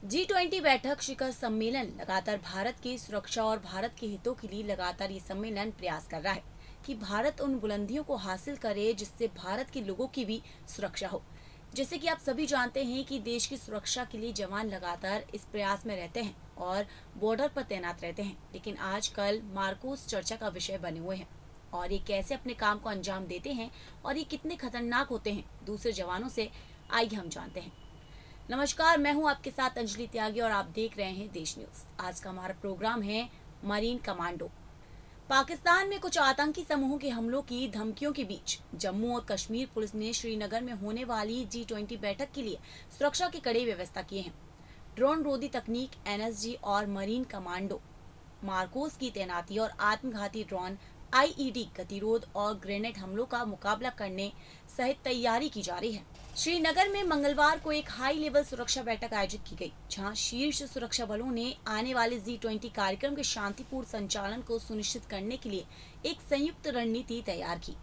G20 बैठक शिखर सम्मेलन लगातार भारत की सुरक्षा और भारत के हितों के लिए लगातार ये सम्मेलन प्रयास कर रहा है कि भारत उन बुलंदियों को हासिल करे जिससे भारत के लोगों की भी सुरक्षा हो। जैसे कि आप सभी जानते हैं कि देश की सुरक्षा के लिए जवान लगातार इस प्रयास में रहते हैं और बॉर्डर पर तैनात रहते हैं, लेकिन आजकल मार्कोस चर्चा का विषय बने हुए हैं और ये कैसे अपने काम को अंजाम देते हैं और ये कितने खतरनाक होते हैं दूसरे जवानों से, आइए हम जानते हैं। नमस्कार, मैं हूं आपके साथ अंजलि त्यागी और आप देख रहे हैं देश न्यूज। आज का हमारा प्रोग्राम है मरीन कमांडो। पाकिस्तान में कुछ आतंकी समूहों के हमलों की धमकियों के बीच जम्मू और कश्मीर पुलिस ने श्रीनगर में होने वाली G20 बैठक के लिए सुरक्षा की कड़ी व्यवस्था किए हैं। ड्रोन रोधी तकनीक, NSG और मरीन कमांडो मार्कोस की तैनाती और आत्मघाती ड्रोन, IED गतिरोध और ग्रेनेड हमलों का मुकाबला करने सहित तैयारी की जा रही है। श्रीनगर में मंगलवार को एक हाई लेवल सुरक्षा बैठक आयोजित की गई, जहां शीर्ष सुरक्षा बलों ने आने वाले G20 कार्यक्रम के शांतिपूर्ण संचालन को सुनिश्चित करने के लिए एक संयुक्त रणनीति तैयार की।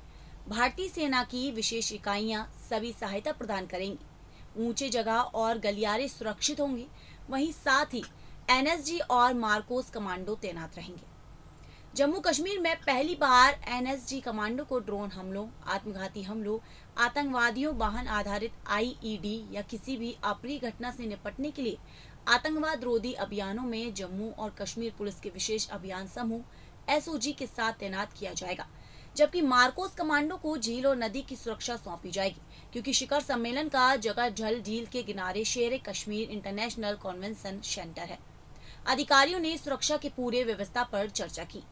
भारतीय सेना की विशेष इकाइयां सभी सहायता प्रदान करेंगी, ऊंचे जगह और गलियारे सुरक्षित होंगे, वहीं साथ ही NSG और मार्कोस कमांडो तैनात रहेंगे। जम्मू कश्मीर में पहली बार NSG कमांडो को ड्रोन हमलों, आत्मघाती हमलों, आतंकवादियों, वाहन आधारित IED या किसी भी अप्रिय घटना से निपटने के लिए आतंकवाद रोधी अभियानों में जम्मू और कश्मीर पुलिस के विशेष अभियान समूह SOG के साथ तैनात किया जाएगा, जबकि मार्कोस कमांडो को झील और नदी की सुरक्षा सौंपी जाएगी, क्योंकि शिखर सम्मेलन का जगह जल झील के किनारे शेर कश्मीर इंटरनेशनल कन्वेंशन सेंटर है। अधिकारियों ने सुरक्षा के पूरे व्यवस्था पर चर्चा की।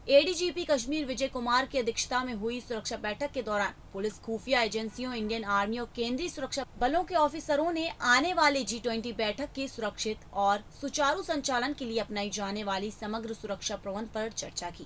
ADGP कश्मीर विजय कुमार की अध्यक्षता में हुई सुरक्षा बैठक के दौरान पुलिस, खुफिया एजेंसियों, इंडियन आर्मी और केंद्रीय सुरक्षा बलों के ऑफिसरों ने आने वाले G20 बैठक के सुरक्षित और सुचारू संचालन के लिए अपनाई जाने वाली समग्र सुरक्षा प्रबंध पर चर्चा की।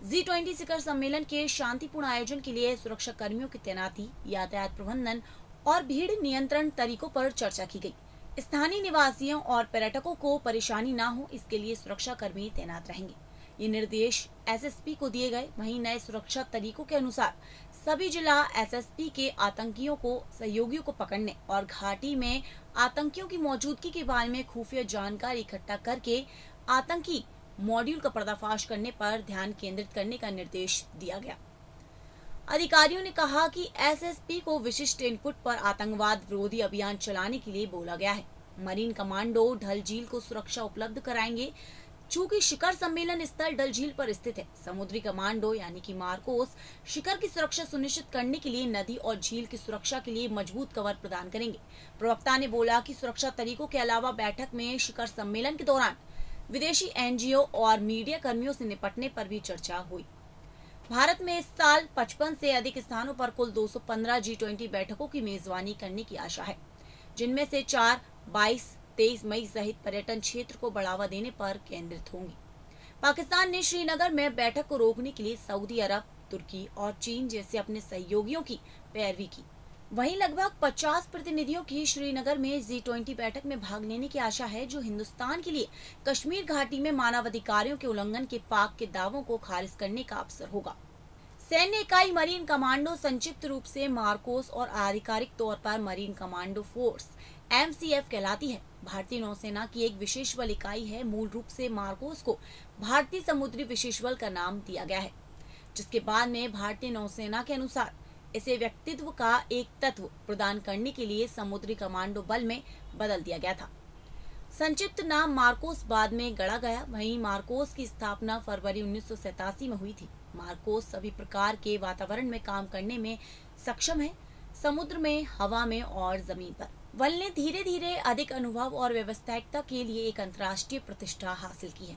G20 शिखर सम्मेलन के शांतिपूर्ण आयोजन के लिए सुरक्षा कर्मियों की तैनाती, यातायात प्रबंधन और भीड़ नियंत्रण तरीकों पर चर्चा की गई। स्थानीय निवासियों और पर्यटकों को परेशानी न हो, इसके लिए सुरक्षा कर्मी तैनात रहेंगे। ये निर्देश SSP को दिए गए। वहीं नए सुरक्षा तरीकों के अनुसार सभी जिला SSP के आतंकियों को, सहयोगियों को पकड़ने और घाटी में आतंकियों की मौजूदगी के बारे में खुफिया जानकारी इकट्ठा करके आतंकी मॉड्यूल का पर्दाफाश करने पर ध्यान केंद्रित करने का निर्देश दिया गया। अधिकारियों ने कहा कि SSP को विशिष्ट इनपुट पर आतंकवाद विरोधी अभियान चलाने के लिए बोला गया है। मरीन कमांडो डल झील को सुरक्षा उपलब्ध कराएंगे। चूंकि शिखर सम्मेलन स्थल डल झील पर स्थित है, समुद्री कमांडो यानी कि मार्कोस शिखर की सुरक्षा सुनिश्चित करने के लिए नदी और झील की सुरक्षा के लिए मजबूत कवर प्रदान करेंगे। प्रवक्ता ने बोला कि सुरक्षा तरीकों के अलावा बैठक में शिखर सम्मेलन के दौरान विदेशी NGO और मीडिया कर्मियों से निपटने पर भी चर्चा हुई। भारत में इस साल 55 से अधिक स्थानों पर कुल 215 G20 बैठकों की मेजबानी करने की आशा है, जिनमें से 4, 22, 23 मई सहित पर्यटन क्षेत्र को बढ़ावा देने पर केंद्रित होंगी। पाकिस्तान ने श्रीनगर में बैठक को रोकने के लिए सऊदी अरब, तुर्की और चीन जैसे अपने सहयोगियों की पैरवी की। वहीं लगभग 50 प्रतिनिधियों की श्रीनगर में G20 बैठक में भाग लेने की आशा है, जो हिंदुस्तान के लिए कश्मीर घाटी में मानवाधिकारों के उल्लंघन के पाक के दावों को खारिज करने का अवसर होगा। सैन्य इकाई मरीन कमांडो संक्षिप्त रूप से मार्कोस और आधिकारिक तौर पर मरीन कमांडो फोर्स MCF कहलाती है। भारतीय नौसेना की एक विशेष बल इकाई है। मूल रूप से मार्कोस को भारतीय समुद्री विशेष बल का नाम दिया गया है, जिसके बाद में भारतीय नौसेना के अनुसार इसे व्यक्तित्व का एक तत्व प्रदान करने के लिए समुद्री कमांडो बल में बदल दिया गया था। संक्षिप्त नाम मार्कोस बाद में गढ़ा गया। वहीं मार्कोस की स्थापना फरवरी 1987 में हुई थी। मार्कोस सभी प्रकार के वातावरण में काम करने में सक्षम है, समुद्र में, हवा में और जमीन पर। बल ने धीरे धीरे अधिक अनुभव और व्यावसायिकता के लिए एक अंतर्राष्ट्रीय प्रतिष्ठा हासिल की है।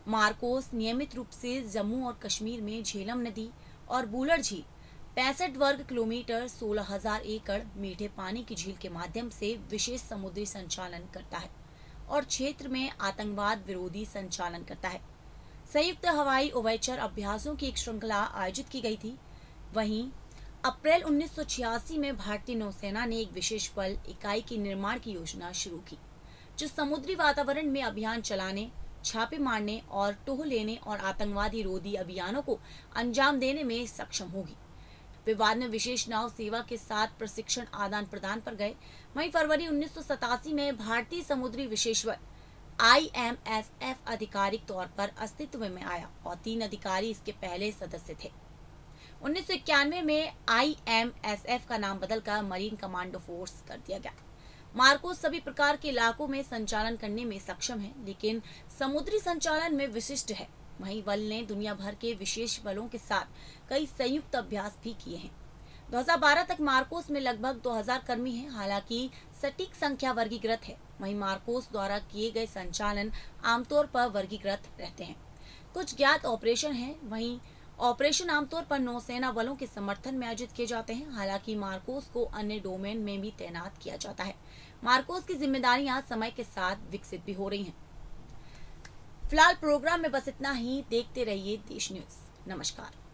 मार्कोस नियमित रूप से जम्मू और कश्मीर में झेलम नदी और बूलर झील, 65 वर्ग किलोमीटर, 16,000 एकड़ मीठे पानी की झील के माध्यम से विशेष समुद्री संचालन करता है और क्षेत्र में आतंकवाद विरोधी संचालन करता है। संयुक्त हवाई उभयचर अभ्यासों की एक श्रृंखला आयोजित की गई थी। वहीं अप्रैल 1986 में भारतीय नौसेना ने एक विशेष बल इकाई के निर्माण की योजना शुरू की, जो समुद्री वातावरण में अभियान चलाने, छापे मारने और टोह लेने और आतंकवादी रोधी अभियानों को अंजाम देने में सक्षम होगी। वे बाद में विशेष नाव सेवा के साथ प्रशिक्षण आदान प्रदान पर गए। वहीं फरवरी 1987 में भारतीय समुद्री विशेषवर IMSF आधिकारिक तौर पर अस्तित्व में आया और 3 अधिकारी इसके पहले सदस्य थे। 1991 में IMSF का नाम बदलकर मरीन कमांडो फोर्स कर दिया गया। मार्कोस सभी प्रकार के इलाकों में संचालन करने में सक्षम है, लेकिन समुद्री संचालन में विशिष्ट है। वहीं बल ने दुनिया भर के विशेष बलों के साथ कई संयुक्त अभ्यास भी किए हैं। 2012 तक मार्कोस में लगभग 2000 कर्मी हैं, हालांकि सटीक संख्या वर्गीकृत है। वहीं मार्कोस द्वारा किए गए संचालन आमतौर पर वर्गीकृत रहते हैं। कुछ ज्ञात ऑपरेशन हैं, वहीं ऑपरेशन आमतौर पर नौसेना बलों के समर्थन में आयोजित किए जाते हैं। हालांकि मार्कोस को अन्य डोमेन में भी तैनात किया जाता है। मार्कोस की जिम्मेदारियां समय के साथ विकसित भी हो रही हैं। फिलहाल प्रोग्राम में बस इतना ही। देखते रहिए देश न्यूज। नमस्कार।